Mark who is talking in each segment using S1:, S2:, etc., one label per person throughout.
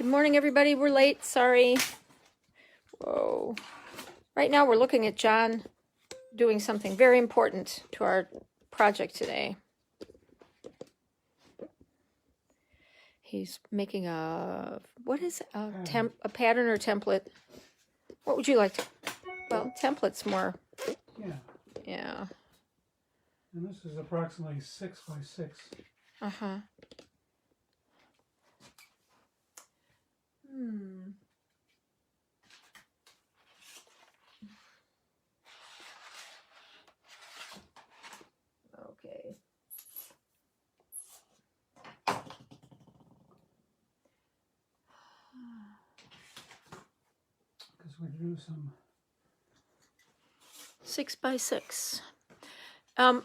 S1: Good morning, everybody. We're late. Sorry. Whoa. Right now, we're looking at John doing something very important to our project today. He's making a, what is a pattern or template? What would you like to, well, template's more.
S2: Yeah.
S1: Yeah.
S2: And this is approximately 6 by 6.
S1: Uh-huh. Okay.
S2: Because we do some
S1: 6 by 6.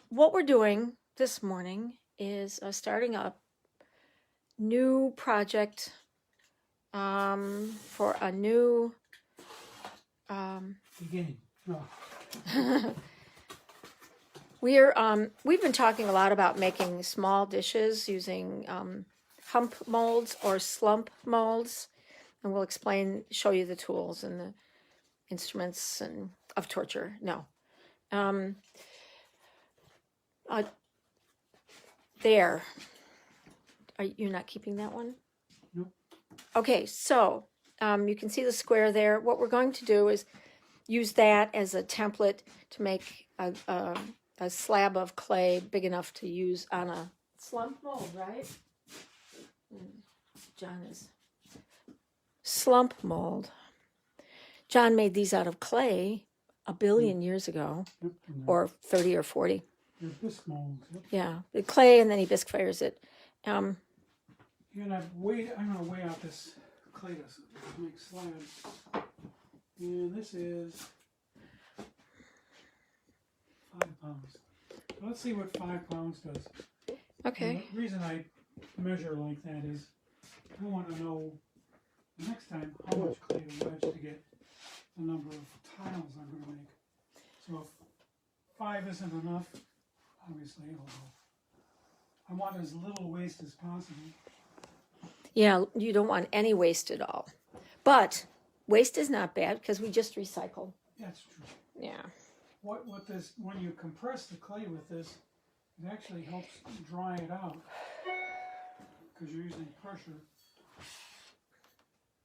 S1: What we're doing this morning is starting a new project for a new
S2: beginning. No.
S1: we've been talking a lot about making small dishes using hump molds or slump molds, and we'll show you the tools and the instruments and of torture. No. There. Are you not keeping that one?
S2: Nope.
S1: Okay, so you can see the square there. What we're going to do is use that as a template to make a slab of clay big enough to use on a slump mold, right? John is slump mold. John made these out of clay a billion years ago, or 30 or 40.
S2: They're bisque molds. Yep.
S1: Yeah, the clay, and then he bisque fires it.
S2: And I'm going to weigh out this clay to make slabs. And this is 5 pounds. So let's see what 5 pounds does.
S1: Okay.
S2: And the reason I measure like that is I want to know next time how much clay to wedge to get the number of tiles I'm going to make. So if 5 isn't enough, obviously it'll go. I want as little waste as possible.
S1: Yeah, you don't want any waste at all. But waste is not bad because we just recycle.
S2: That's true.
S1: Yeah.
S2: What this, when you compress the clay with this, it actually helps dry it out because you're using pressure.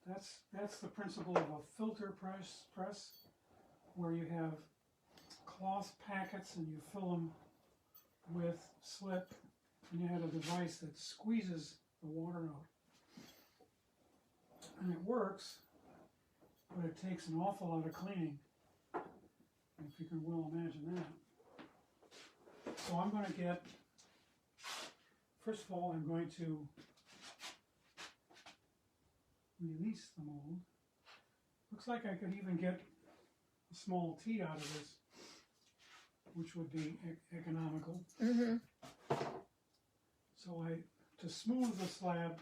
S2: That's the principle of a filter press where you have cloth packets and you fill them with slip, and you have a device that squeezes the water out. And it works, but it takes an awful lot of cleaning, if you can well imagine that. So I'm going to get, first of all, I'm going to release the mold. Looks like I could even get a small tea out of this, which would be economical.
S1: Mm-hmm.
S2: So to smooth the slab,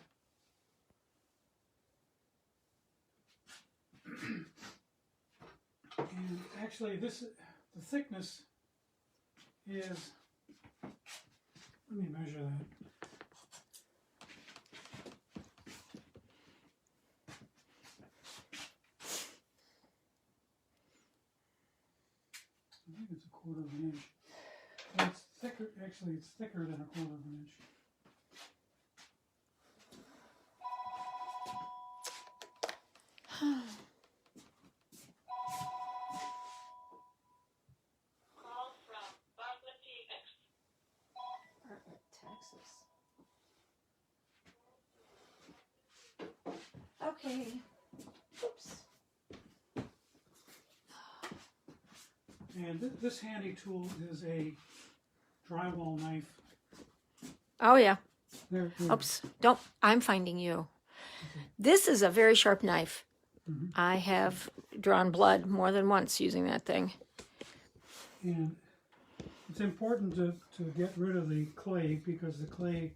S2: and actually the thickness is, let me measure that. I think it's 1/4 of an inch. And it's thicker, actually it's thicker than 1/4 of an inch.
S1: Okay. Oops.
S2: And this handy tool is a drywall knife.
S1: Oh, yeah.
S2: There.
S1: Oops. Don't. I'm finding you. Okay. This is a very sharp knife. Mm-hmm. I have drawn blood more than once using that thing.
S2: And it's important to get rid of the clay, because the clay,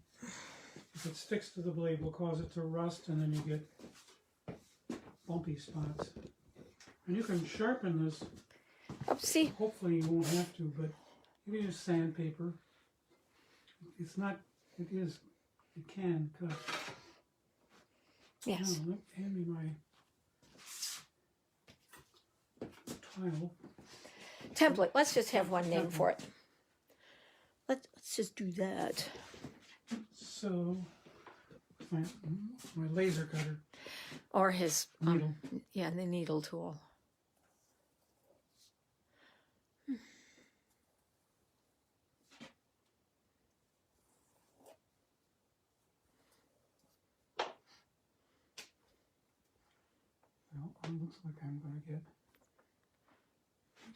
S2: if it sticks to the blade, will cause it to rust, and then you get bumpy spots. And you can sharpen this.
S1: Oopsie.
S2: Hopefully you won't have to, but you can use sandpaper. It's not, it can cut.
S1: Yes.
S2: Now, hand me my tile.
S1: Template. Let's just have one name for it. Let's just do that.
S2: So, my laser cutter.
S1: Or his
S2: Needle.
S1: Yeah, the needle tool.
S2: Well, it looks like I'm going to get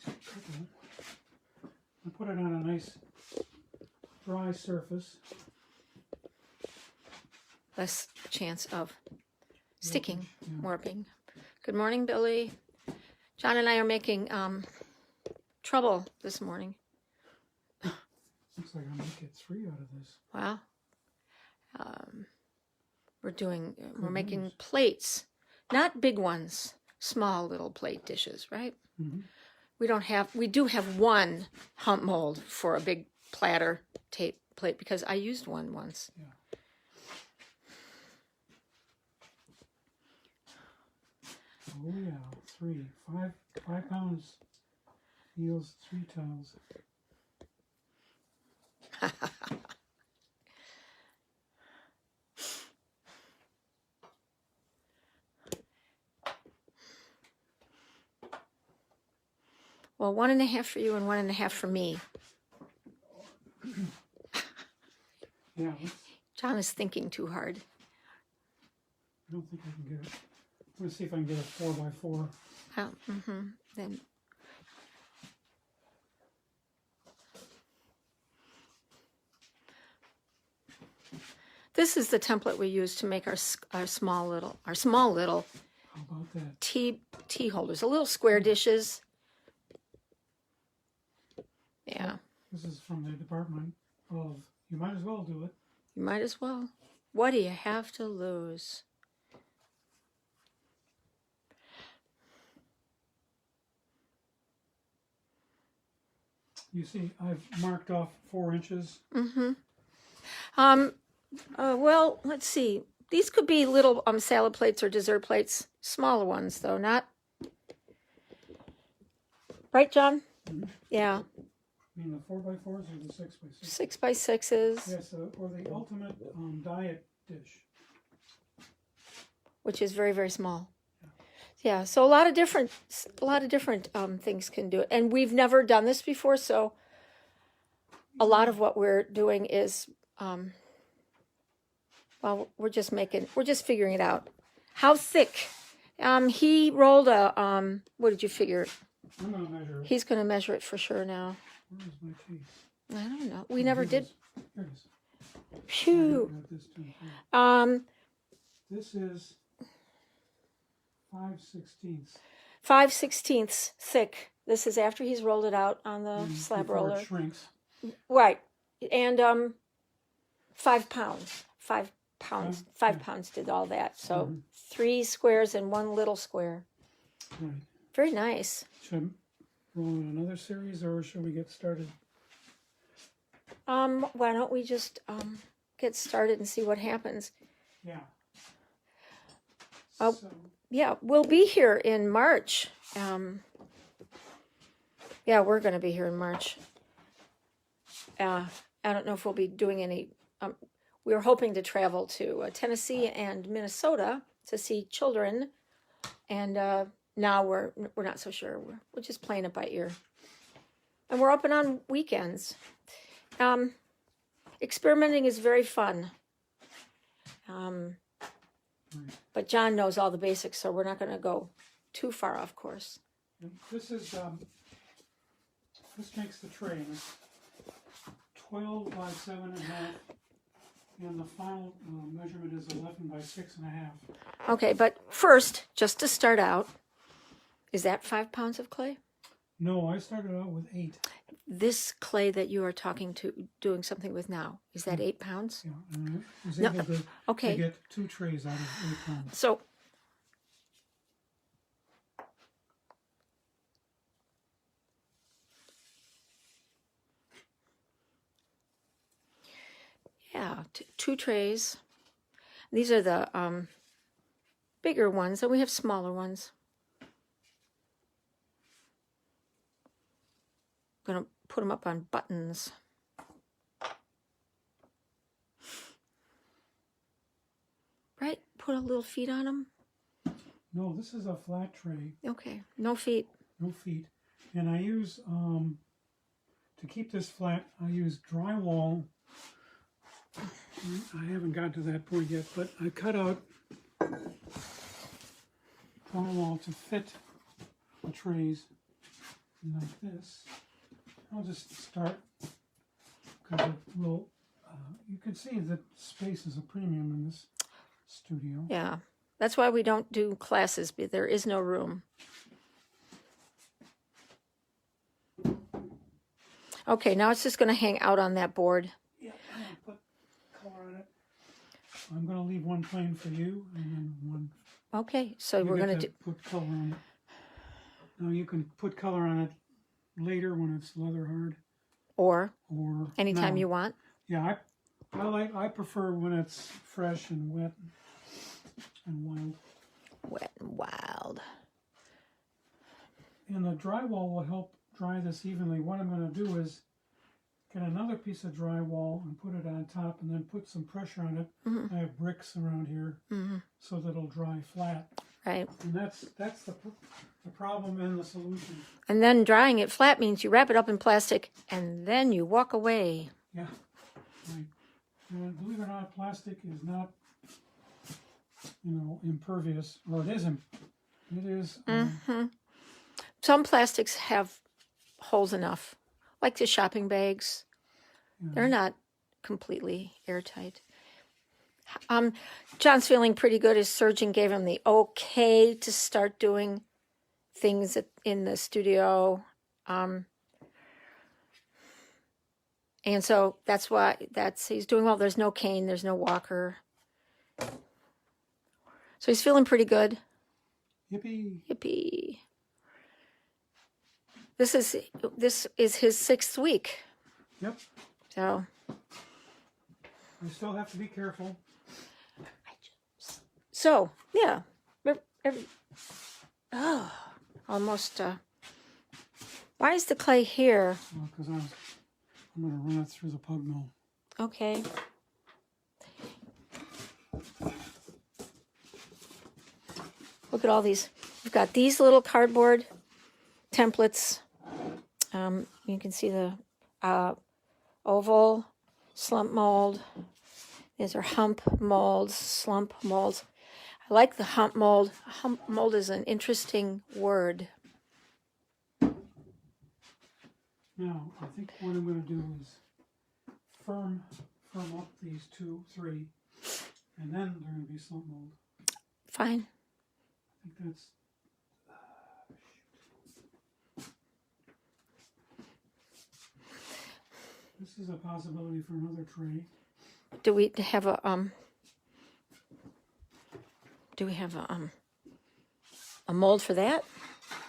S2: a couple. I put it on a nice dry surface.
S1: Less chance of sticking,
S2: Yeah.
S1: warping. Good morning, Billy. John and I are making trouble this morning.
S2: Looks like I might get 3 out of this.
S1: Wow. We're making
S2: news.
S1: plates, not big ones, small little plate dishes, right?
S2: Mm-hmm.
S1: We do have one hump mold for a big platter tape plate because I used one once.
S2: Yeah. Oh yeah, 3, 5 pounds yields 3 tiles.
S1: Well, 1.5 for you and 1.5 for me.
S2: Yeah,
S1: John is thinking too hard.
S2: I don't think I can get it. I'm going to see if I can get a 4x4.
S1: Oh, Then this is the template we use to make our small little
S2: How about that?
S1: tea holders, the little square dishes. Yeah,
S2: This is from the Department of, you might as well do it.
S1: you might as well. What do you have to lose?
S2: You see, I've marked off 4 inches.
S1: Well, let's see. These could be little salad plates or dessert plates. Smaller ones, though, not... Right, John?
S2: Mm-hmm.
S1: Yeah.
S2: I mean the 4x4s or the 6x6?
S1: 6x6s.
S2: Yes, or the ultimate diet dish.
S1: Which is very, very small. Yeah, so a lot of different things can do it. And we've never done this before, so a lot of what we're doing is... well, we're just figuring it out. How thick? He rolled a, what did you figure?
S2: I'm going to measure it.
S1: He's going to measure it for sure now.
S2: Where is my case?
S1: I don't know. We never did.
S2: Here it is.
S1: Phew.
S2: I got this too.
S1: This
S2: is 5/16.
S1: 5/16 thick. This is after he's rolled it out on the slab
S2: before
S1: roller.
S2: It shrinks.
S1: Right. And 5 pounds. 5 pounds. 5 pounds did all that. So 3 squares and 1 little square.
S2: Right.
S1: Very nice.
S2: Should I roll in another series or should we get started?
S1: Why don't we just get started and see what happens?
S2: Yeah.
S1: Oh,
S2: So,
S1: yeah, we'll be here in March. Yeah, we're going to be here in March. I don't know if we'll be doing any... we were hoping to travel to Tennessee and Minnesota to see children, and now we're not so sure. We're just playing it by ear. And we're open on weekends. Experimenting is very fun. But John knows all the basics, so we're not going to go too far off course.
S2: this is this makes the tray. It's 12 by 7.5, and the final measurement is 11 by 6.5.
S1: Okay, but first, just to start out, is that 5 pounds of clay?
S2: No, I started out with 8.
S1: This clay that you are doing something with now, is that 8 pounds?
S2: Yeah, and I was
S1: No,
S2: able to
S1: okay.
S2: get 2 trays out of 8 pounds.
S1: So, yeah, 2 trays. These are the bigger ones, and we have smaller ones. I'm going to put them up on buttons. Right? Put a little feet on them.
S2: No, this is a flat tray.
S1: Okay, no feet.
S2: No feet. And I use, to keep this flat, I use drywall. I haven't got to that point yet, but I cut out drywall to fit the trays like this. I'll just start, because it will, you can see that space is a premium in this studio.
S1: Yeah, that's why we don't do classes, but there is no room. Okay, now it's just going to hang out on that board.
S2: Yeah, I'm going to put color on it. I'm going to leave one plane for you, and then one.
S1: Okay, so
S2: You
S1: we're
S2: get
S1: going to
S2: put color on it. Now you can put color on it later when it's leather hard,
S1: or
S2: now.
S1: anytime you want.
S2: Yeah, I prefer when it's fresh and wet and wild.
S1: Wet and wild.
S2: And the drywall will help dry this evenly. What I'm going to do is get another piece of drywall and put it on top, and then put some pressure on it.
S1: Mm-hmm.
S2: I have bricks around here, so that it'll dry flat.
S1: Right.
S2: And that's the problem and the solution.
S1: And then drying it flat means you wrap it up in plastic and then you walk away.
S2: Yeah, right. And believe it or not, plastic is not, impervious. Or it isn't. It is.
S1: Some plastics have holes enough, like the shopping bags.
S2: Yeah.
S1: They're not completely airtight. John's feeling pretty good. His surgeon gave him the okay to start doing things in the studio. And so that's why he's doing well. There's no cane, there's no walker. So he's feeling pretty good.
S2: Yippee.
S1: Yippee. This is his 6th week.
S2: Yep.
S1: So
S2: I still have to be careful.
S1: So yeah, almost. Why is the clay here?
S2: Well, because I'm going to run it through the pug mill.
S1: Okay. Look at all these. We've got these little cardboard templates. You can see the oval, slump mold. These are hump molds, slump molds. I like the hump mold. Hump mold is an interesting word.
S2: Now, I think what I'm going to do is firm up these 2, 3, and then they're going to be slump mold.
S1: Fine.
S2: I think that's. This is a possibility for another tray.
S1: Do we have a mold for that?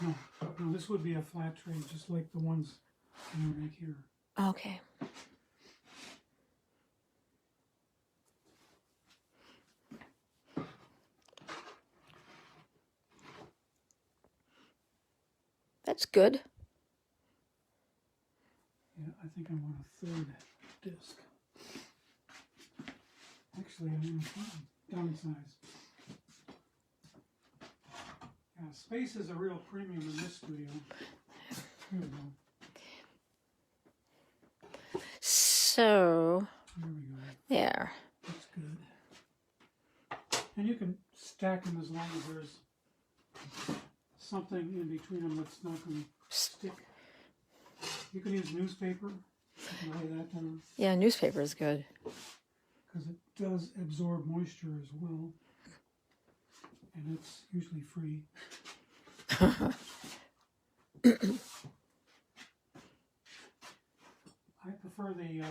S2: No, this would be a flat tray, just like the ones I'm going to make here.
S1: Okay. That's good.
S2: Yeah, I think I want a 3rd disc. Actually, I want to downsize. Yeah, space is a real premium in this studio. Here we go.
S1: So,
S2: There we go.
S1: there.
S2: That's good. And you can stack them as long as there's something in between them that's not going to stick. You can use newspaper. You can lay that down.
S1: Yeah, newspaper is good.
S2: Because it does absorb moisture as well. And it's usually free. I prefer the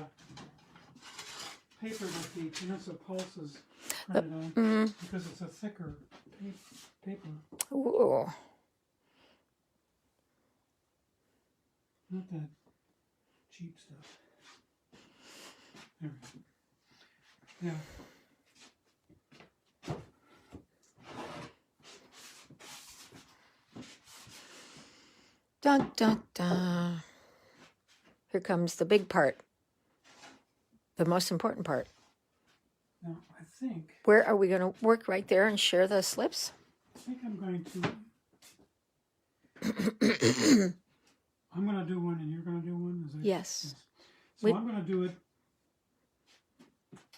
S2: paper that the Peninsula Pulse is printed on because it's a thicker paper.
S1: Ooh.
S2: Not that cheap stuff. There we go. Yeah.
S1: Dun, dun, dun. Here comes the big part. The most important part.
S2: Now, I think
S1: Where are we going to work right there and share the slips?
S2: I'm going to. I'm going to do one, and you're going to do one. Is that,
S1: Yes.
S2: So I'm going to do it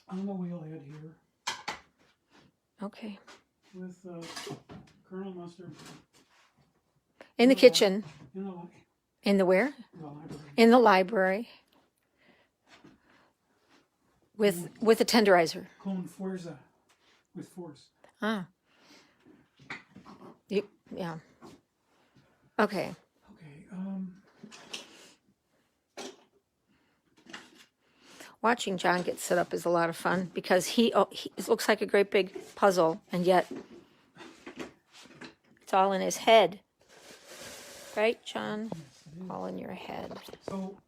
S2: on the wheelhead here
S1: Okay.
S2: with Colonel Mustard
S1: In the kitchen.
S2: in the
S1: In the where?
S2: library.
S1: In the library. With a tenderizer.
S2: Con fuerza, with force.
S1: Ah. Yeah. Okay.
S2: Okay.
S1: Watching John get set up is a lot of fun because it looks like a great big puzzle, and yet it's all in his head. Right, John? All in your head.
S2: So,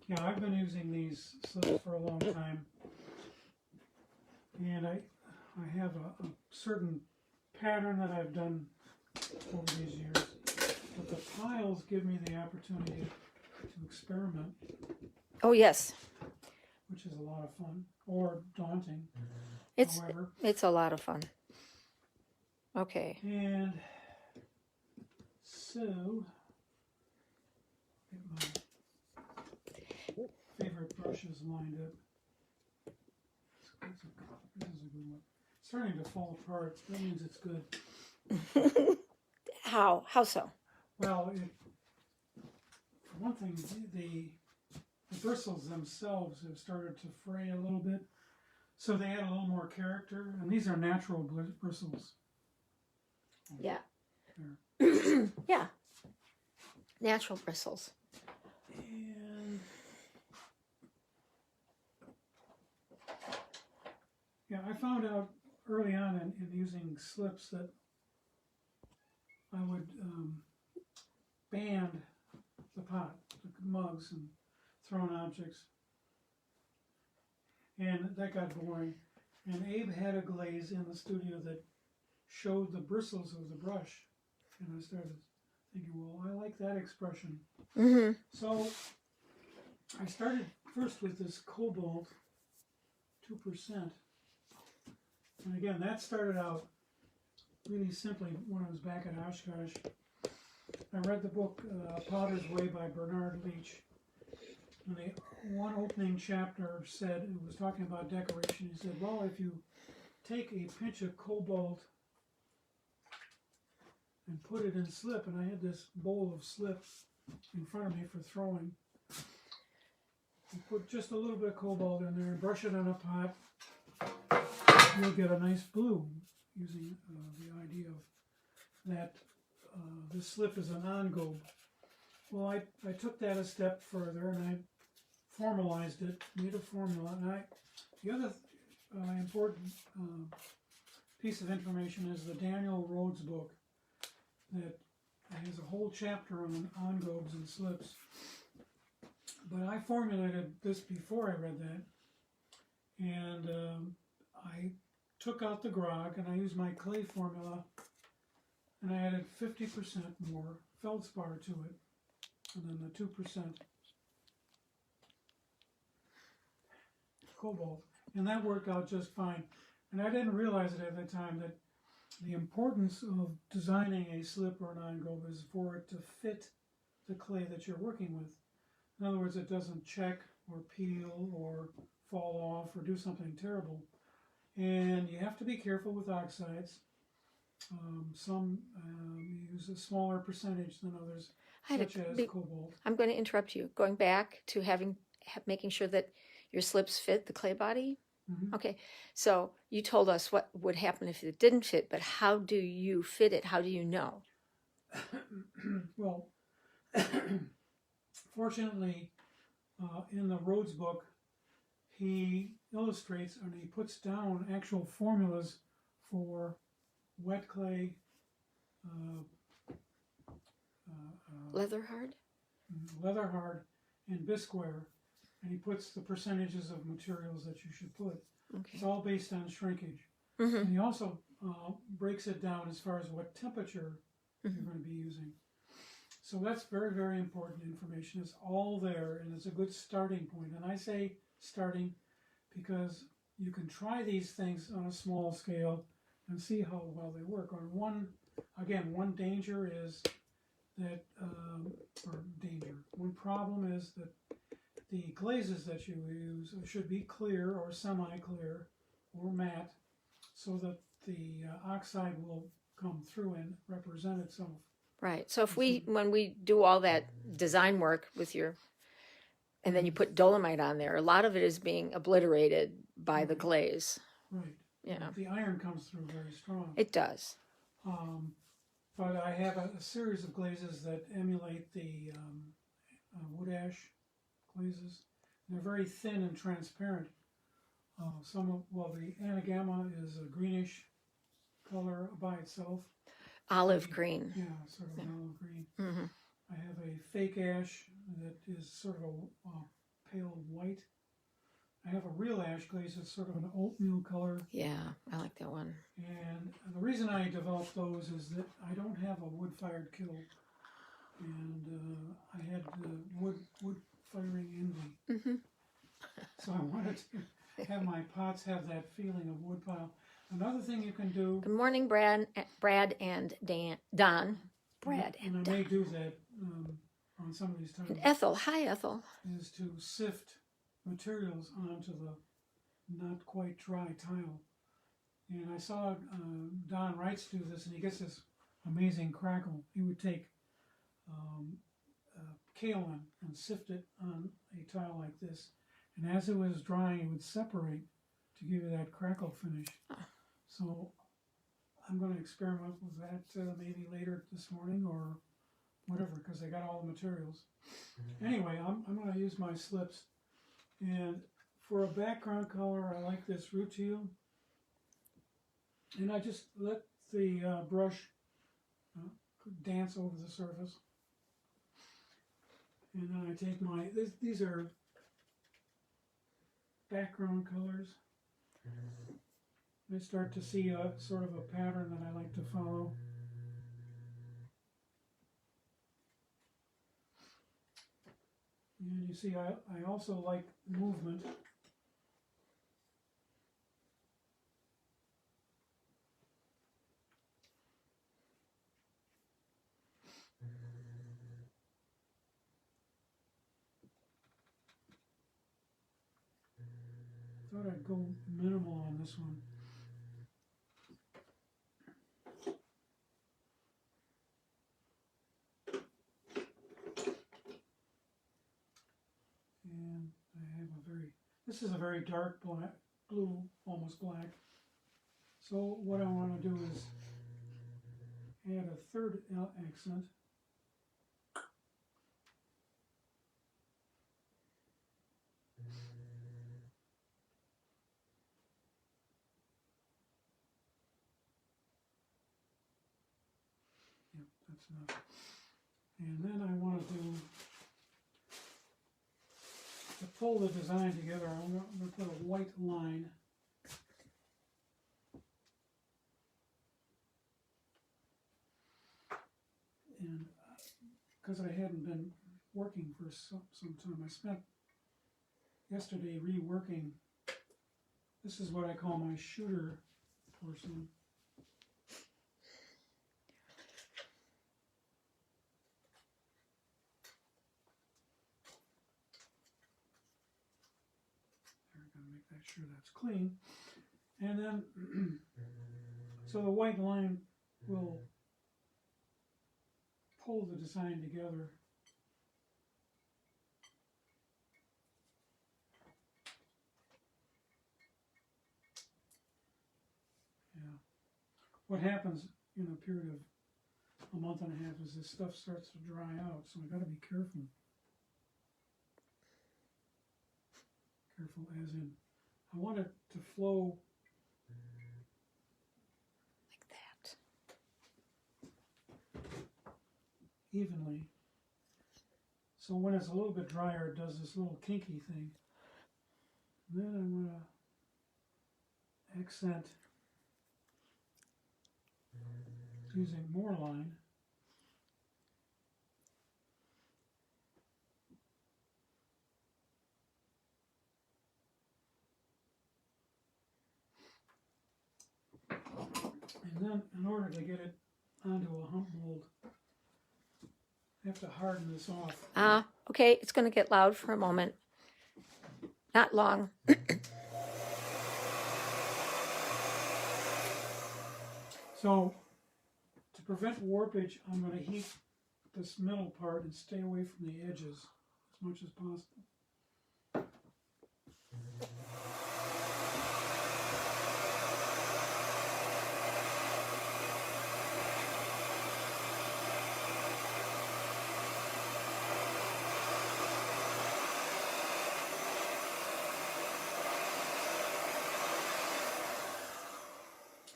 S2: yeah, I've been using these slips for a long time, and I have a certain pattern that I've done over these years, but the tiles give me the opportunity to experiment,
S1: Oh, yes.
S2: which is a lot of fun, or daunting,
S1: It's
S2: however.
S1: it's a lot of fun. Okay.
S2: And so, get my favorite brushes lined up. This is a good one. It's starting to fall apart. That means it's good.
S1: How so?
S2: Well, for one thing, the bristles themselves have started to fray a little bit, so they add a little more character. And these are natural bristles.
S1: Yeah.
S2: There.
S1: Yeah. Natural bristles.
S2: And yeah, I found out early on in using slips that I would band the pot, the mugs, and thrown objects. And that got boring. And Abe had a glaze in the studio that showed the bristles of the brush. And I started thinking, well, I like that expression.
S1: Mm-hmm.
S2: So I started first with this cobalt 2%. And again, that started out really simply when I was back at Oshkosh. I read the book Potter's Way by Bernard Leach. And the one opening chapter said, it was talking about decoration, he said, well, if you take a pinch of cobalt and put it in slip, and I had this bowl of slip in front of me for throwing, you put just a little bit of cobalt in there and brush it on a pot, you'll get a nice bloom, using the idea of that this slip is an engobe. Well, I took that a step further and I formalized it, made a formula. And the other important piece of information is the Daniel Rhodes book that has a whole chapter on engobes and slips. But I formulated this before I read that, and I took out the grog and I used my clay formula, and I added 50% more feldspar to it, and then the 2% cobalt, and that worked out just fine. And I didn't realize it at the time that the importance of designing a slip or an engobe is for it to fit the clay that you're working with. In other words, it doesn't check or peel or fall off or do something terrible. And you have to be careful with oxides. Some use a smaller percentage than others, such as cobalt.
S1: I'm going to interrupt you. Going back to making sure that your slips fit the clay body.
S2: Mm-hmm.
S1: Okay, so you told us what would happen if it didn't fit, but how do you fit it? How do you know?
S2: Well, fortunately, in the Rhodes book, he illustrates and he puts down actual formulas for wet clay,
S1: Leather hard?
S2: leather hard, and bisqueware, and he puts the percentages of materials that you should put.
S1: Okay.
S2: It's all based on shrinkage.
S1: Mm-hmm.
S2: And he also breaks it down as far as what temperature you're going to be using. So that's very, very important information. It's all there, and it's a good starting point. And I say starting because you can try these things on a small scale and see how well they work. On one danger is that, one problem is that the glazes that you use should be clear or semi-clear or matte so that the oxide will come through and represent itself.
S1: Right. So when we do all that design work with and then you put dolomite on there, a lot of it is being obliterated by the glaze.
S2: Right.
S1: Yeah.
S2: The iron comes through very strong.
S1: It does.
S2: But I have a series of glazes that emulate the wood ash glazes. They're very thin and transparent. The anagama is a greenish color by itself.
S1: Olive green.
S2: Yeah, sort of an olive green.
S1: Mm-hmm.
S2: I have a fake ash that is sort of a pale white. I have a real ash glaze that's sort of an oatmeal color.
S1: Yeah, I like that one.
S2: And the reason I developed those is that I don't have a wood-fired kiln, and I had wood firing envy.
S1: Mm-hmm.
S2: So I wanted to have my pots have that feeling of wood pile. Another thing you can do.
S1: Good morning, Brad and Don. Brad and
S2: I
S1: Don.
S2: may do that on some of these tiles.
S1: And Ethel. Hi, Ethel.
S2: Is to sift materials onto the not quite dry tile. And I saw Don Wrights do this, and he gets this amazing crackle. He would take kaolin and sift it on a tile like this, and as it was drying, it would separate to give you that crackle finish. So I'm going to experiment with that maybe later this morning or whatever, because I got all the materials. Anyway, I'm going to use my slips, and for a background color, I like this rutile, and I just let the brush dance over the surface. And then I take these are background colors. I start to see a sort of a pattern that I like to follow. And you see, I also like movement. Thought I'd go minimal on this one. And I have this is a very dark black, blue, almost black. So what I want to do is add a third accent. Yep, that's enough. And then I want to pull the design together. I'm going to put a white line. And because I hadn't been working for some time, I spent yesterday reworking. This is what I call my shooter porcelain. Make that sure that's clean, and then so the white line will pull the design together. Yeah. What happens in a period of a month and a half is this stuff starts to dry out, so I got to be careful. Careful as in, I want it to flow
S1: like that,
S2: evenly. So when it's a little bit drier, it does this little kinky thing. And then I'm going to accent using more line. And then in order to get it onto a hump mold, I have to harden this off.
S1: Okay, it's going to get loud for a moment. Not long.
S2: So, to prevent warpage, I'm going to heat this middle part and stay away from the edges as much as possible.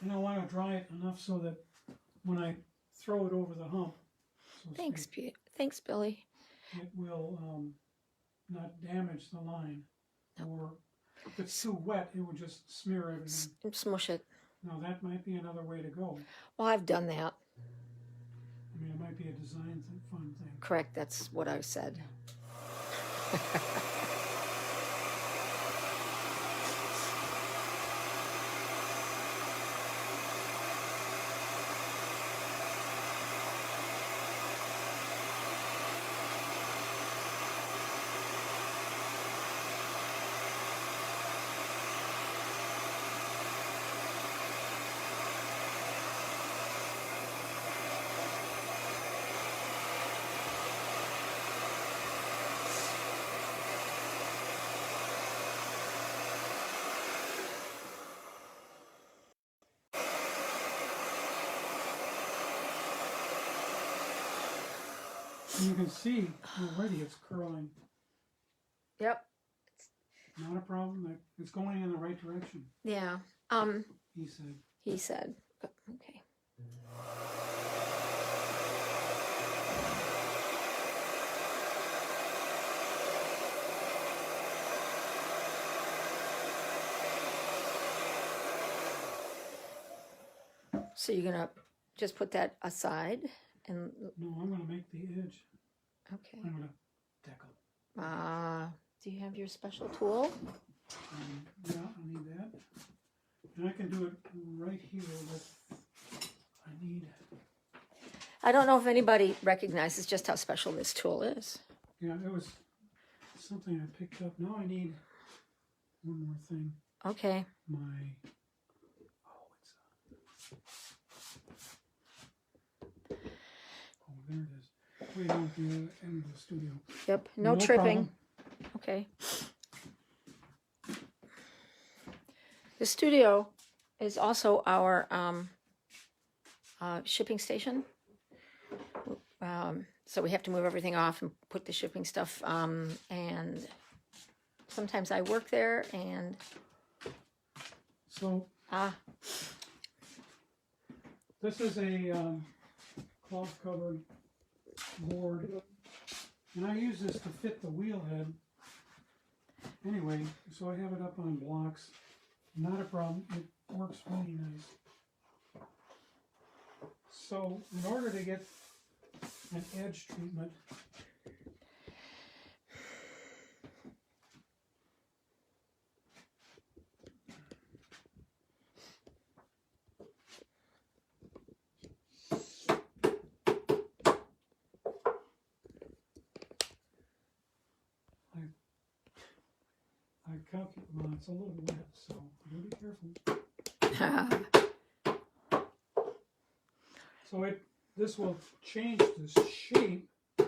S2: And I want to dry it enough so that when I throw it over the hump, so to
S1: Thanks,
S2: speak,
S1: thanks, Billy.
S2: it will not damage the line. Or if it's too wet, it will just smear everything.
S1: Smush it.
S2: Now that might be another way to go.
S1: Well, I've done that.
S2: I mean, it might be a design fun thing.
S1: Correct, that's what I said.
S2: Yeah. And you can see already it's curling.
S1: Yep.
S2: Not a problem. It's going in the right direction.
S1: Yeah.
S2: He said.
S1: He said. Okay. So you're gonna just put that aside and
S2: No, I'm going to make the edge.
S1: okay.
S2: I'm going to deckle.
S1: Do you have your special tool?
S2: Yeah, I need that. And I can do it right here, but I need...
S1: I don't know if anybody recognizes just how special this tool is.
S2: Yeah, it was something I picked up. Now I need one more thing.
S1: Okay.
S2: My... Oh, there it is. Way down at the end of the studio.
S1: Yep. No tripping.
S2: Problem.
S1: Okay. The studio is also our shipping station. So we have to move everything off and put the shipping stuff. And sometimes I work there and...
S2: So, this is a cloth covered board. And I use this to fit the wheel head. Anyway, so I have it up on blocks. Not a problem. It works really nice. So, in order to get an edge treatment, I calculate, well, it's a little wet, so you be careful. So this will change the shape, but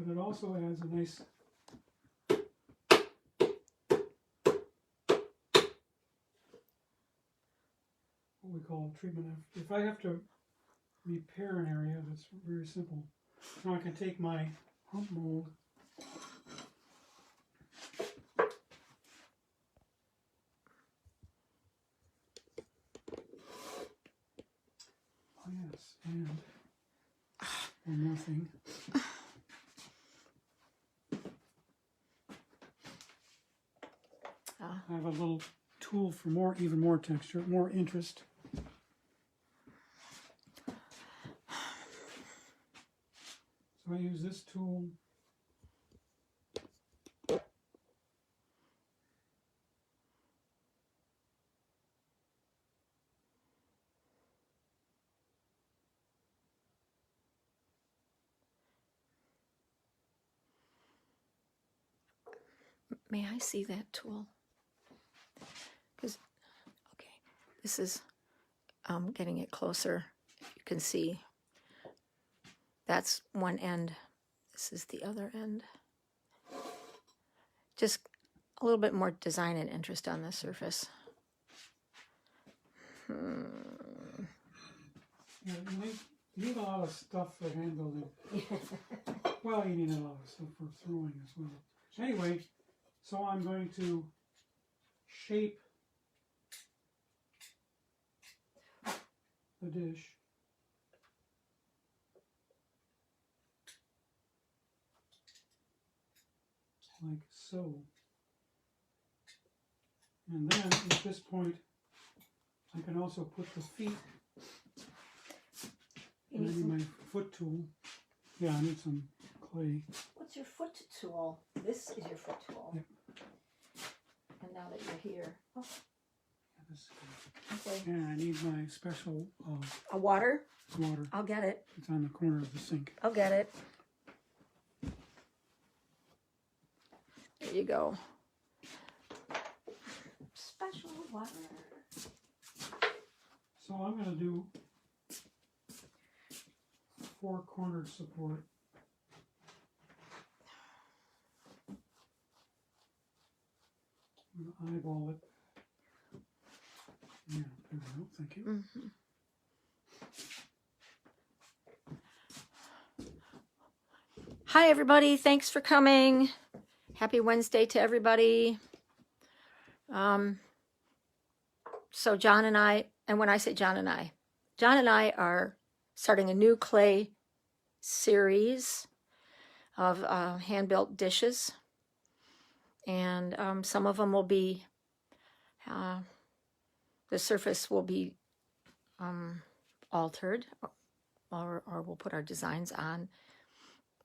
S2: it also adds a nice what we call treatment. If I have to repair an area, that's very simple. Now I can take my hump mold and one more thing. I have a little tool for even more texture, more interest. So I use this tool.
S1: may I see that tool? Because, okay, this is getting it closer. You can see that's one end. This is the other end. Just a little bit more design and interest on the surface.
S2: Yeah, you need a lot of stuff for hand building. Well, you need a lot of stuff for throwing as well. Anyway, so I'm going to shape the dish. Like so. And then at this point, I can also put the feet. I need my foot tool. Yeah, I need some clay.
S1: What's your foot tool? This is your foot tool.
S2: Yep.
S1: And now that you're here. Oh,
S2: Yeah, this
S1: okay.
S2: and I need my special
S1: A water?
S2: water.
S1: I'll get it.
S2: It's on the corner of the sink.
S1: I'll get it. There you go. Special water.
S2: So I'm going to do 4-cornered support. I'm going to eyeball it. Yeah, there we go. Thank you.
S1: Mm-hmm. Hi, everybody. Thanks for coming. Happy Wednesday to everybody. So John and I, and when I say John and I are starting a new clay series of hand-built dishes. And some of them will be, the surface will be altered, or we'll put our designs on.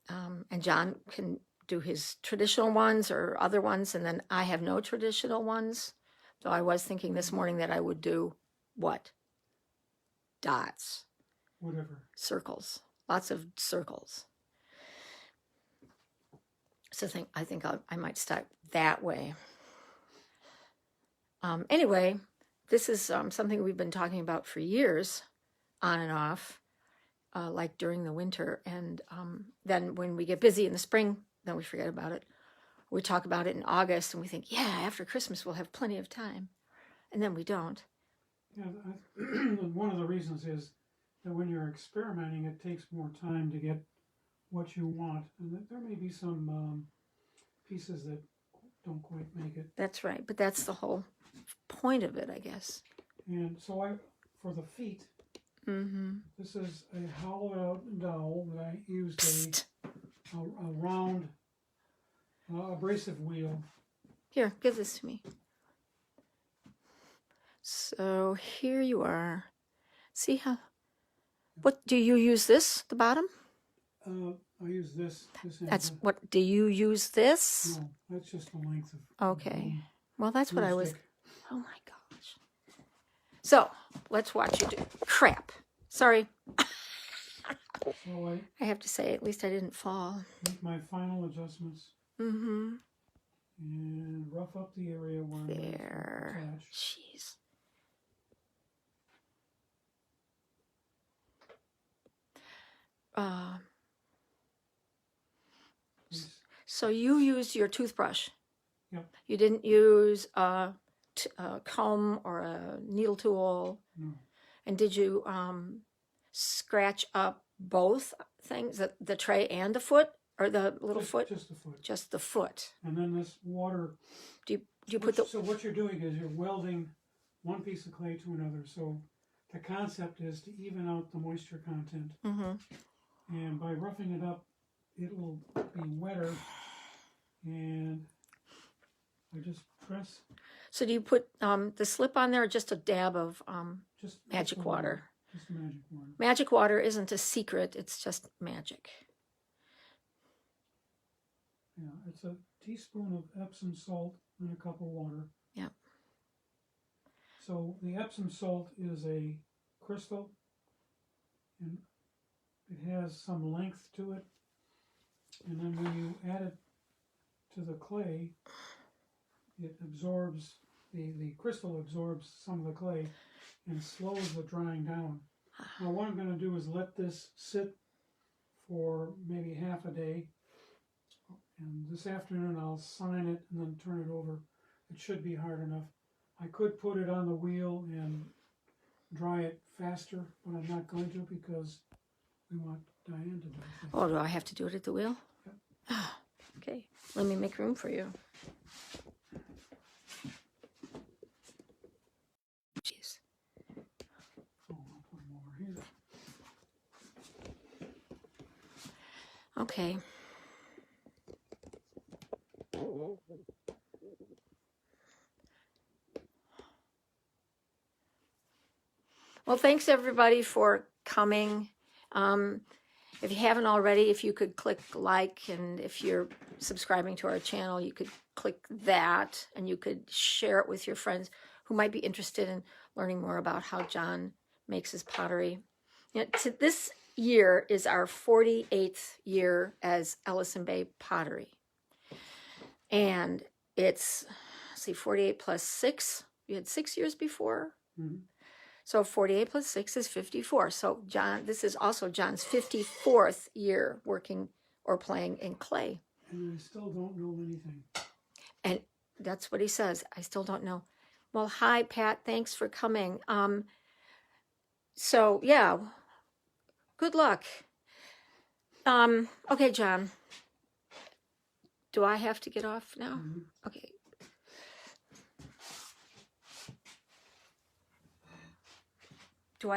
S1: And John can do his traditional ones or other ones, and then I have no traditional ones. So I was thinking this morning that I would do what? Dots.
S2: Whatever.
S1: Circles. Lots of circles. So I think I might start that way. Anyway, this is something we've been talking about for years, on and off, like during the winter. And then when we get busy in the spring, then we forget about it. We talk about it in August, and we think, yeah, after Christmas we'll have plenty of time. And then we don't.
S2: Yeah, one of the reasons is that when you're experimenting, it takes more time to get what you want. And there may be some pieces that don't quite make it.
S1: That's right, but that's the whole point of it, I guess.
S2: And so for the feet, this is a hollowed out dowel that I used a round abrasive wheel.
S1: Here, give this to me. So here you are. See how, what, do you use this, the bottom?
S2: I use this.
S1: That's what, do you use this?
S2: No, that's just the length of.
S1: Okay. Well, that's what I was,
S2: stick.
S1: oh my gosh. So, let's watch you do, crap. Sorry.
S2: So
S1: I have to say, at least I didn't fall.
S2: make my final adjustments
S1: Mm-hmm.
S2: and rough up the area where I'm going to
S1: There.
S2: attach.
S1: Jeez.
S2: Please.
S1: So you used your toothbrush.
S2: Yep.
S1: You didn't use a comb or a needle tool.
S2: No.
S1: And did you scratch up both things, the tray and the foot, or the little foot?
S2: Just the foot.
S1: Just the foot.
S2: And then this water.
S1: Do you put the?
S2: So what you're doing is you're welding one piece of clay to another. So the concept is to even out the moisture content.
S1: Mm-hmm.
S2: And by roughing it up, it will be wetter. And I just press.
S1: So do you put the slip on there, or just a dab of
S2: Just
S1: magic
S2: the
S1: water?
S2: Just the magic water.
S1: Magic water isn't a secret; it's just magic.
S2: Yeah, it's a teaspoon of Epsom salt and a cup of water.
S1: Yep.
S2: So the Epsom salt is a crystal, and it has some length to it. And then when you add it to the clay, it absorbs, the crystal absorbs some of the clay and slows the drying down. Now what I'm going to do is let this sit for maybe half a day, and this afternoon I'll sign it and then turn it over. It should be hard enough. I could put it on the wheel and dry it faster, but I'm not going to because we want Diane to do it.
S1: Oh, do I have to do it at the wheel?
S2: Yep.
S1: Okay, let me make room for you. Jeez.
S2: Oh, I'll put them over here.
S1: Okay. Well, thanks everybody for coming. If you haven't already, if you could click like, and if you're subscribing to our channel, you could click that, and you could share it with your friends who might be interested in learning more about how John makes his pottery. You know, this year is our 48th year as Ellison Bay Pottery. And it's, let's see, 48 plus 6. You had 6 years before.
S2: Mm-hmm.
S1: So 48 plus 6 is 54. So John, this is also John's 54th year working or playing in clay.
S2: And I still don't know anything.
S1: And that's what he says. I still don't know. Well, hi, Pat. Thanks for coming. So, yeah, good luck. Okay, John. Do I have to get off now?
S2: Mm-hmm.
S1: Okay. Do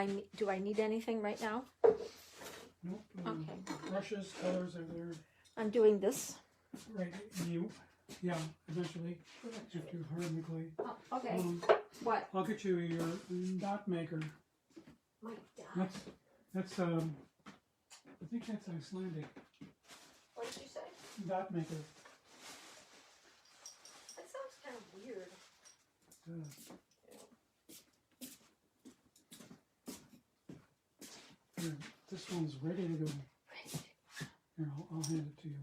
S1: I need anything right now?
S2: Nope.
S1: Okay.
S2: Brushes, colors are there.
S1: I'm doing this.
S2: Right. Yeah, eventually. After you harden the clay.
S1: Oh, okay. What?
S2: I'll get you your dot maker.
S1: My dot.
S2: That's I think that's Icelandic.
S1: What did you say?
S2: Dot maker.
S1: That sounds kind of weird.
S2: Here, this one's ready to go. Here, I'll hand it to you.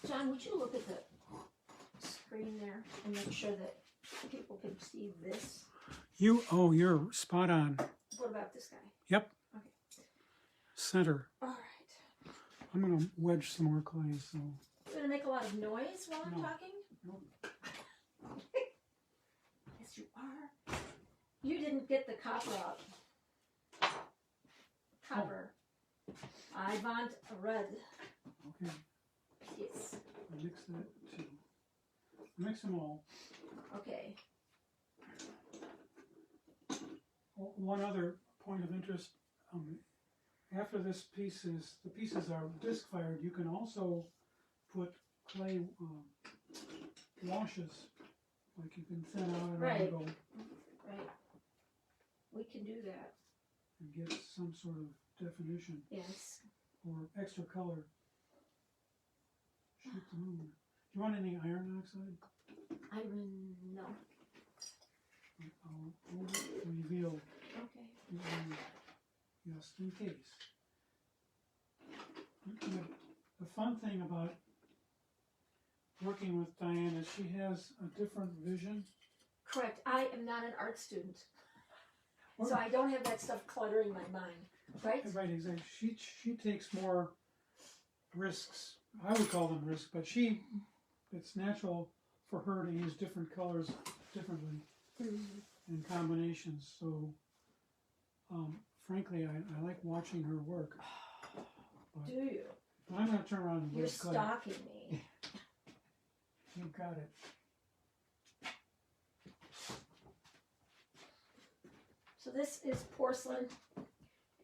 S1: John, would you look at the screen there and make sure that people can see this?
S2: You're spot on.
S1: What about this guy?
S2: Yep.
S1: Okay.
S2: Center.
S1: All right.
S2: I'm going to wedge some more clay, so.
S1: You're going to make a lot of noise while I'm
S2: No.
S1: talking?
S2: Nope.
S1: Yes, you are. You didn't get the copper out. Copper. I want red.
S2: Okay.
S1: Yes.
S2: I'll mix that too. Mix them all.
S1: Okay.
S2: Oh, one other point of interest. After the pieces are disc fired, you can also put clay washes, like you can thin out an
S1: Right.
S2: angle
S1: Right. We can do that.
S2: and get some sort of definition
S1: Yes.
S2: or extra color. Shoot the moon. Do you want any iron oxide?
S1: Iron, no.
S2: I'll reveal
S1: Okay.
S2: just in case. The fun thing about working with Diane is she has a different vision.
S1: Correct. I am not an art student. So I don't have that stuff cluttering my mind. Right?
S2: Right, exactly. She takes more risks. I would call them risks, but it's natural for her to use different colors differently in combinations. So, frankly, I like watching her work. But
S1: Do you?
S2: I'm going to turn around and
S1: You're
S2: wedge clay.
S1: stalking me.
S2: You got it.
S1: So this is porcelain,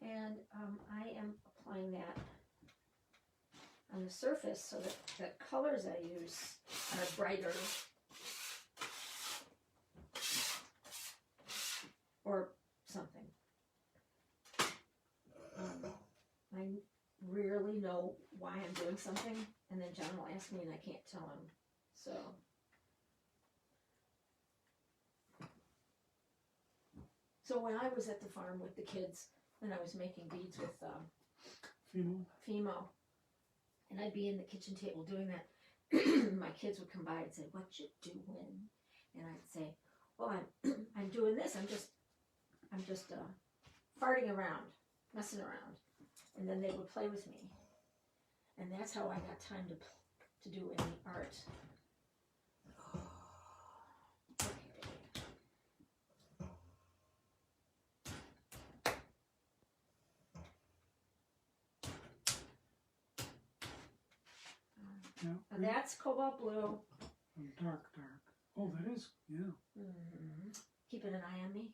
S1: and I am applying that on the surface so that the colors I use are brighter. Or something. I rarely know why I'm doing something, and then John will ask me and I can't tell him. So when I was at the farm with the kids, when I was making beads with
S2: Fimo.
S1: and I'd be in the kitchen table doing that. My kids would come by and say, "What you doing?" And I'd say, "Oh, I'm doing this. I'm just farting around, messing around." And then they would play with me, and that's how I got time to do any art.
S2: Yeah.
S1: And that's cobalt blue.
S2: Dark. Oh, that is, yeah.
S1: Mm-hmm. Keeping an eye on me.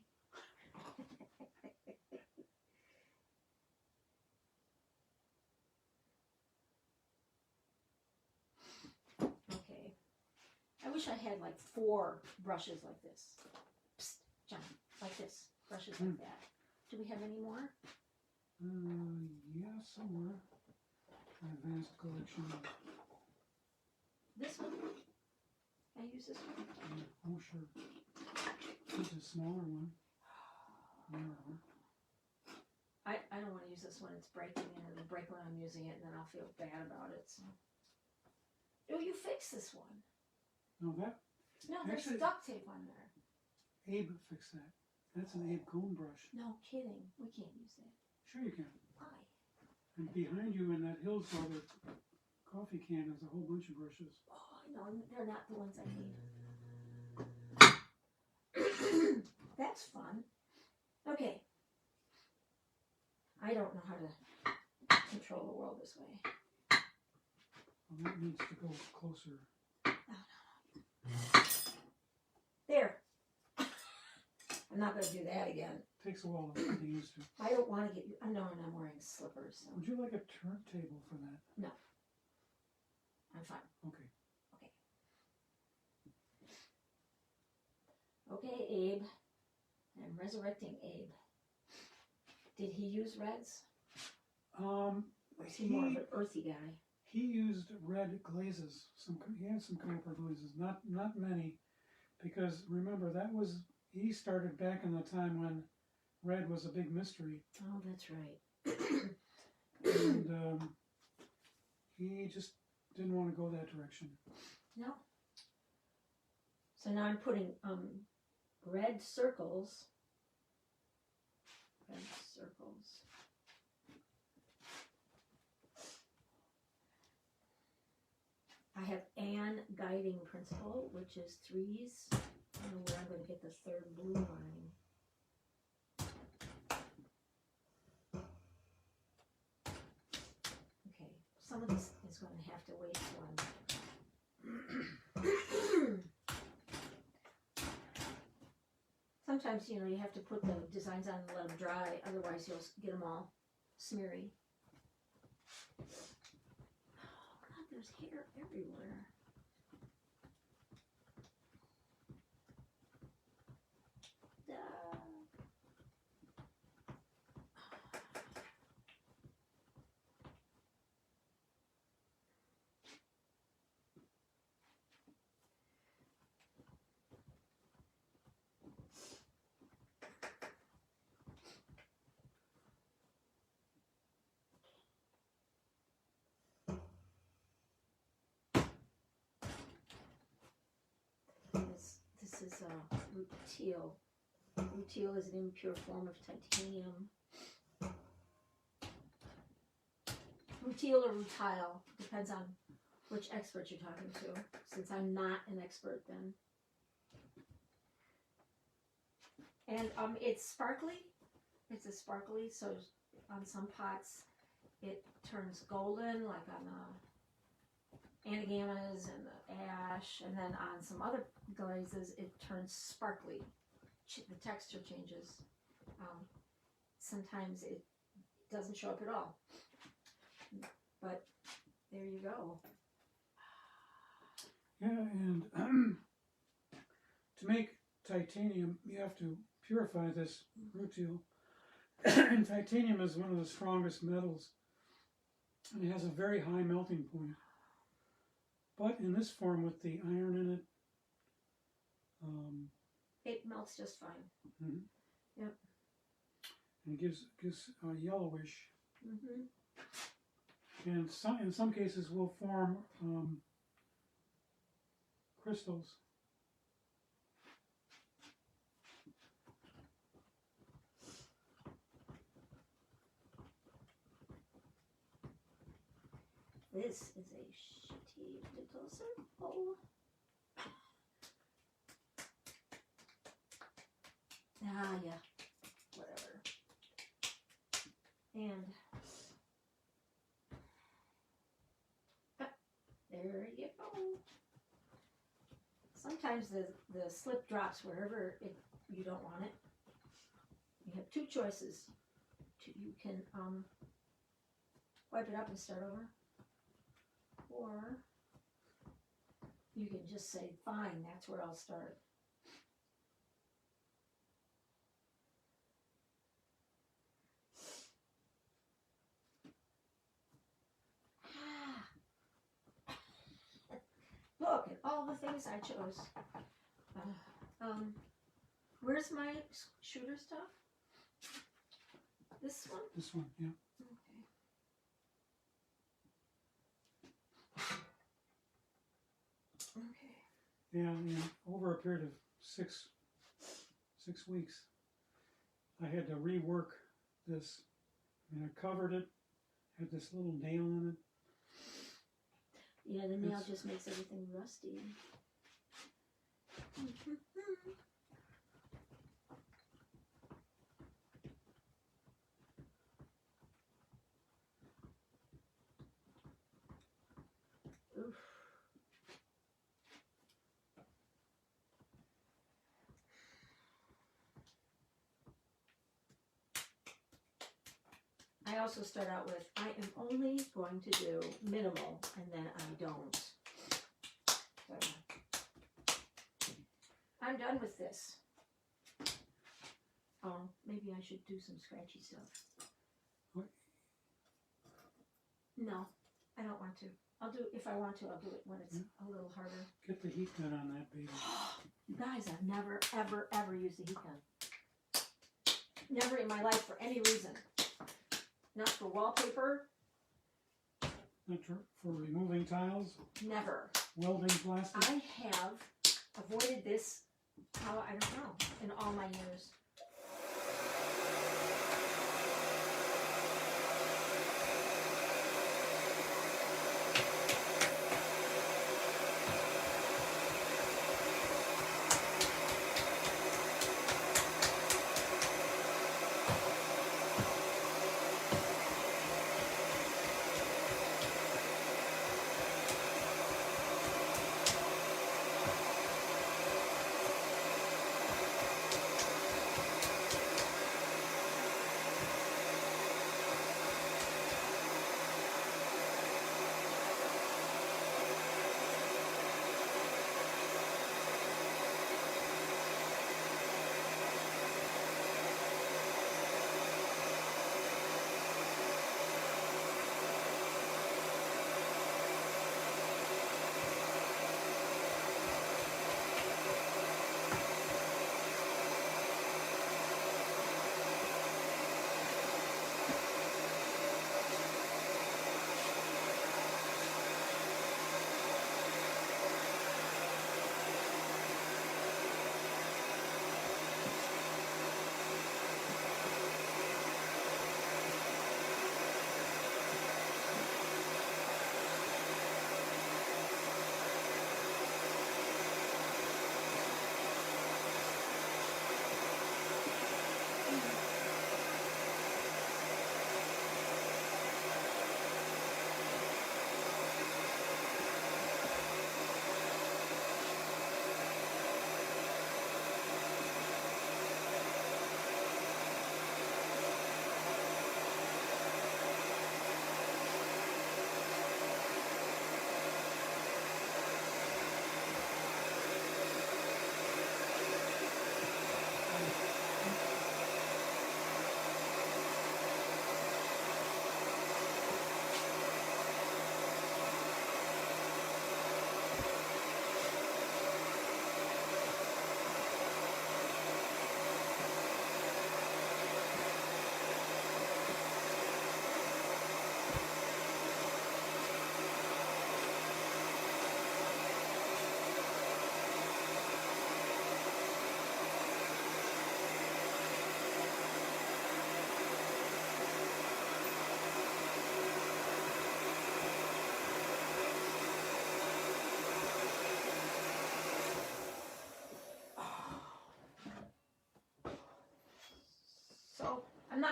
S1: Okay. I wish I had like 4 brushes like this. Psst, John, like this. Brushes like that. Do we have any more?
S2: Yeah, somewhere. My vast collection.
S1: This one? Can I use this one?
S2: Yeah, oh, sure. This is a smaller one. Narrower.
S1: I don't want to use this one. It's breaking, and it'll break when I'm using it, and then I'll feel bad about it. So. Oh, you fixed this one.
S2: No, that.
S1: No, there's
S2: Actually,
S1: duct tape on there.
S2: Abe fixed that. That's an Abe cone brush.
S1: No kidding. We can't use that.
S2: Sure you can.
S1: Why?
S2: And behind you in that Hills Brother coffee can is a whole bunch of brushes.
S1: Oh, no, they're not the ones I need. That's fun. Okay. I don't know how to control the world this way.
S2: Well, that needs to go closer.
S1: There. I'm not going to do that again.
S2: Takes a while to get used to.
S1: I don't want to get. I know, and I'm wearing slippers. So.
S2: Would you like a turntable for that?
S1: No. I'm fine.
S2: Okay.
S1: Okay, Abe. I'm resurrecting Abe. Did he use reds? Or is he more of an earthy guy?
S2: He used red glazes. He had some copper glazes, not many, because remember he started back in the time when red was a big mystery.
S1: Oh, that's right.
S2: And he just didn't want to go that direction.
S1: No. So now I'm putting red circles. Red circles. I have an guiding principle, which is 3s. I don't know where I'm going to get the 3rd blue line. Okay, some of this is going to have to wait till sometimes, you have to put the designs on and let them dry, otherwise you'll get them all smeary. There's hair everywhere. This is rutile. Rutile is an impure form of titanium. Rutile or rutile, depends on which expert you're talking to, since I'm not an expert then. And it's sparkly. It's a sparkly, so on some pots it turns golden, like on the anagammas and the ash, and then on some other glazes it turns sparkly. The texture changes. Sometimes it doesn't show up at all, but there you go.
S2: Yeah, and to make titanium, you have to purify this rutile. And titanium is one of the strongest metals, and it has a very high melting point. But in this form, with the iron in it,
S1: it melts just fine.
S2: Mm-hmm.
S1: Yep.
S2: and gives yellowish.
S1: Mm-hmm.
S2: And in some cases will form crystals.
S1: This is a shitty little circle. Ah, yeah. Whatever. And there you go. Sometimes the slip drops wherever you don't want it. You have two choices. You can wipe it up and start over, or you can just say, fine, that's where I'll start. Look at all the things I chose. Where's my shooter stuff? This one?
S2: This one, yeah.
S1: Okay. Okay.
S2: Yeah, and over a period of six weeks, I had to rework this. I mean, I covered it, had this little nail in it.
S1: Yeah, the nail just makes everything rusty. Oof. I also start out with, I am only going to do minimal, and then I don't. So, I'm done with this. Oh, maybe I should do some scratchy stuff.
S2: What?
S1: No, I don't want to. I'll do, if I want to, I'll do it when it's a little harder.
S2: Get the heat gun on that baby.
S1: You guys, I've never, ever, ever used a heat gun. Never in my life for any reason. Not for wallpaper.
S2: Not for removing tiles,
S1: Never.
S2: welding plastic.
S1: I have avoided this, I don't know, in all my years.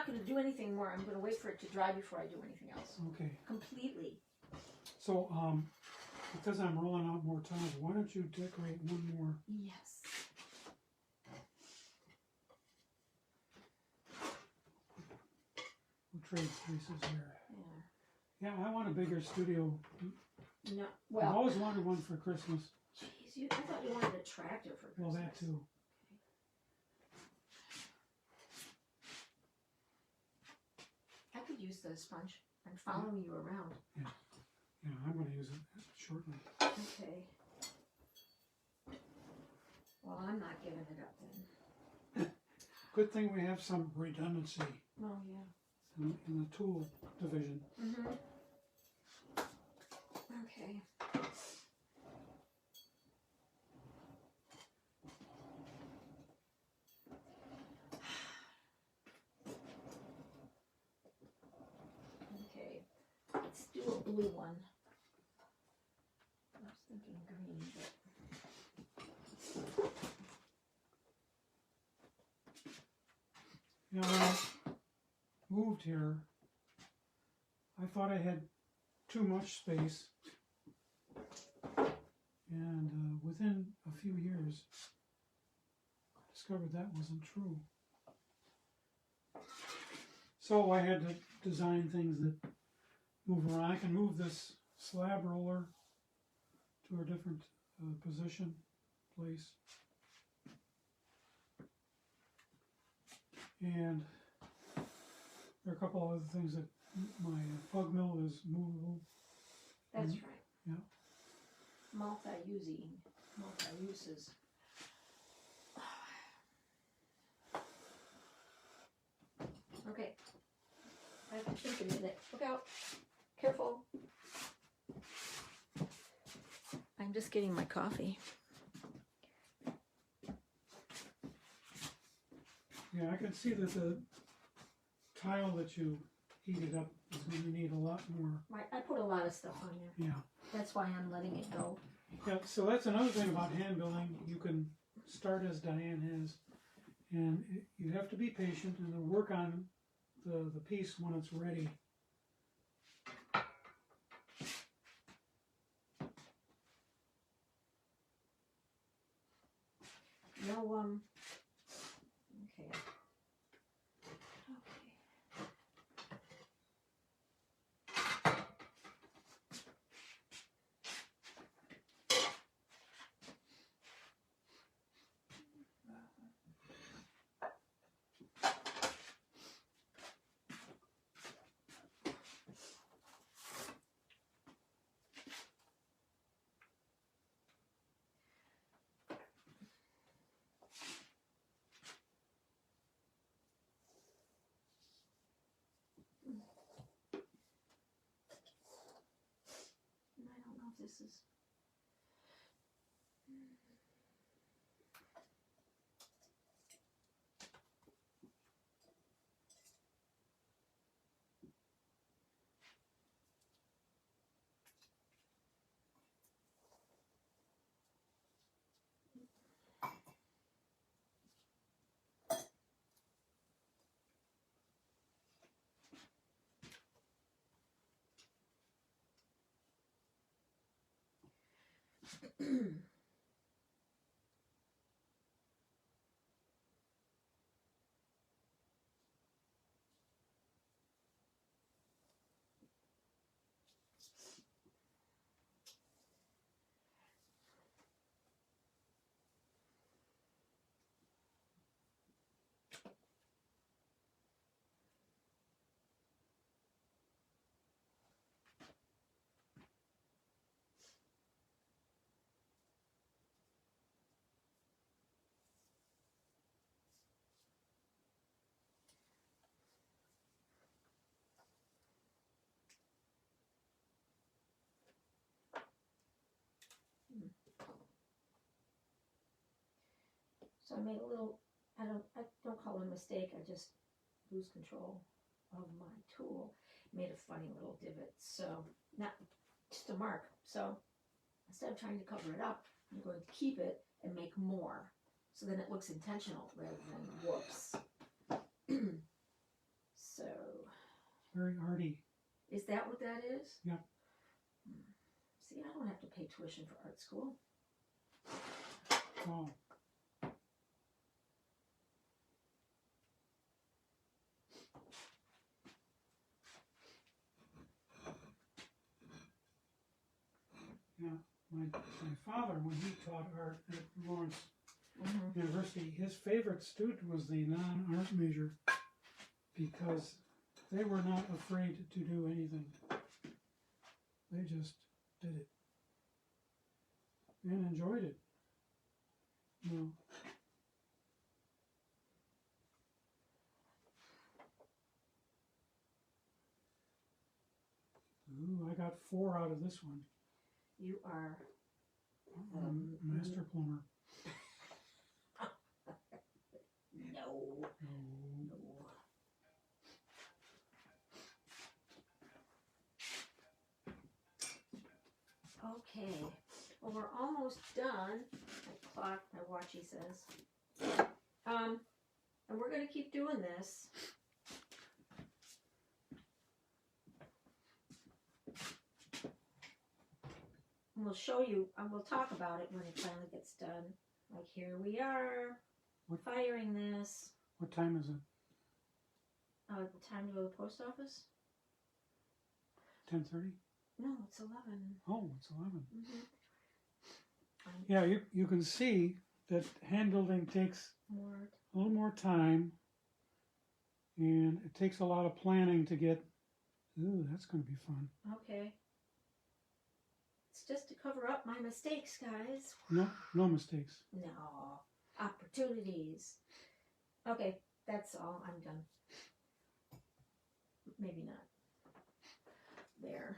S1: going to do anything more. I'm going to wait for it to dry before I do anything else.
S2: Okay.
S1: Completely.
S2: So, because I'm rolling out more tiles, why don't you decorate one more?
S1: Yes.
S2: We'll trade places here.
S1: Yeah.
S2: Yeah, I want a bigger studio.
S1: No.
S2: I've
S1: Well.
S2: always wanted one for Christmas.
S1: Jeez, I thought you wanted a tractor for Christmas.
S2: Well, that too.
S1: I could use the sponge. I'm following you around.
S2: Yeah, I'm going to use it shortly.
S1: Okay. Well, I'm not giving it up then.
S2: Good thing we have some redundancy
S1: Oh, yeah.
S2: in the tool division.
S1: Mm-hmm. Okay. Okay. Let's do a blue one. I was thinking green, but...
S2: You know, when I moved here, I thought I had too much space. And within a few years, I discovered that wasn't true. So I had to design things that move around. I can move this slab roller to a different position, place. And there are a couple other things that my pug mill is movable.
S1: That's right.
S2: Yeah.
S1: Multi-uses. Okay. I have to think a minute. Look out. Careful. I'm just getting my coffee.
S2: Yeah, I can see that the tile that you heated up is going to need a lot more.
S1: Right, I put a lot of stuff on there.
S2: Yeah.
S1: That's why I'm letting it go.
S2: Yeah, so that's another thing about hand building. You can start as Diane has, and you have to be patient and then work on the piece when it's ready.
S1: No, okay. Okay. I don't know if this is... So I made a little, I don't call it a mistake, I just lose control of my tool. Made a funny little divot, so, not just a mark. So, instead of trying to cover it up, I'm going to keep it and make more. So then it looks intentional rather than whoops. So,
S2: Very arty.
S1: is that what that is?
S2: Yep.
S1: See, I don't have to pay tuition for art school.
S2: Oh. Yeah, my father, when he taught art at Lawrence University, his favorite student was the non-art major because they were not afraid to do anything. They just did it and enjoyed it. You know. Ooh, I got 4 out of this one.
S1: You are
S2: Master plumber.
S1: no. Okay. Well, we're almost done. My clock, my watchy says. And we're going to keep doing this. And we'll show you, and we'll talk about it when it finally gets done. Like, here we are, firing this.
S2: What time is it?
S1: Time to go to the post office?
S2: 10:30?
S1: No, it's 11.
S2: Oh, it's 11.
S1: Mm-hmm.
S2: Yeah, you can see that hand building takes a little more time, and it takes a lot of planning to get. Ooh, that's going to be fun.
S1: Okay. It's just to cover up my mistakes, guys.
S2: No mistakes.
S1: No. Opportunities. Okay, that's all. I'm done. Maybe not. There.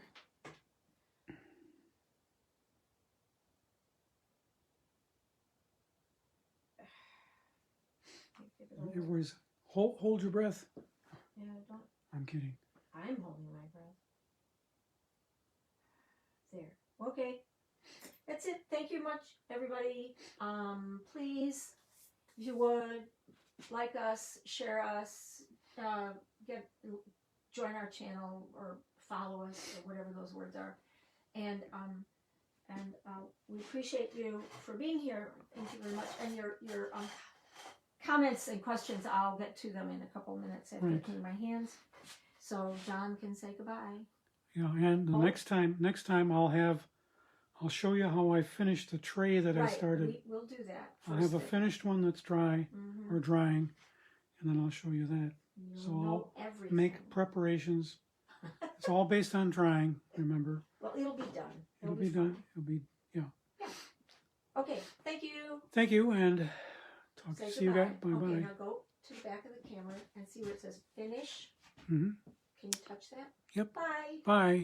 S2: Everybody's hold your breath.
S1: Yeah, don't.
S2: I'm kidding.
S1: I'm holding my breath. There. Okay. That's it. Thank you much, everybody. Please, if you would, like us, share us, join our channel or follow us or whatever those words are. And we appreciate you for being here. Thank you very much. And your comments and questions, I'll get to them in a couple minutes after I clean my hands. So John can say goodbye.
S2: Yeah, and the next time I'll show you how I finished the tray that I started.
S1: We'll do that.
S2: I'll have a finished one that's dry or drying, and then I'll show you that.
S1: You'll
S2: I'll make preparations. It's all based on drying, remember?
S1: Well, it'll be done.
S2: It'll be done. It'll be, yeah.
S1: Okay, thank you.
S2: Thank you, and see you guys. Bye-bye.
S1: Okay, now go to the back of the camera and see where it says finish.
S2: Mm-hmm.
S1: Can you touch that?
S2: Yep.
S1: Bye.
S2: Bye.